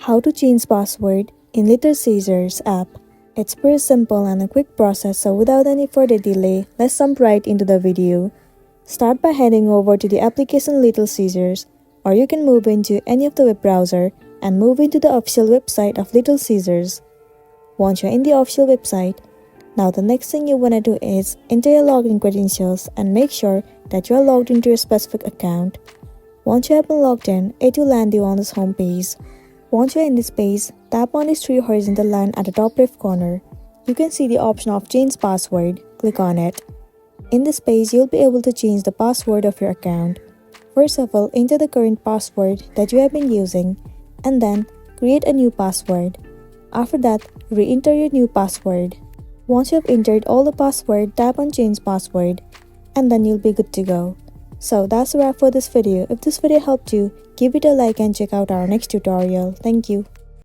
How to change password in Little Caesars app. It's pretty simple and a quick process, so without any further delay, let's jump right into the video. Start by heading over to the application Little Caesars, or you can move into any of the web browser and move into the official website of Little Caesars. Once you're in the official website, now the next thing you want to do is enter your login credentials and make sure that you are logged into your specific account. Once you have been logged in, it will land you on this home page. Once you're in this page, tap on this three horizontal line at the top left corner. You can see the option of change password. Click on it. In this page, you'll be able to change the password of your account. First of all, enter the current password that you have been using, and then create a new password. After that, re-enter your new password. Once you have entered all the password, tap on change password, and then you'll be good to go. So that's a wrap for this video. If this video helped you, give it a like and check out our next tutorial. Thank you.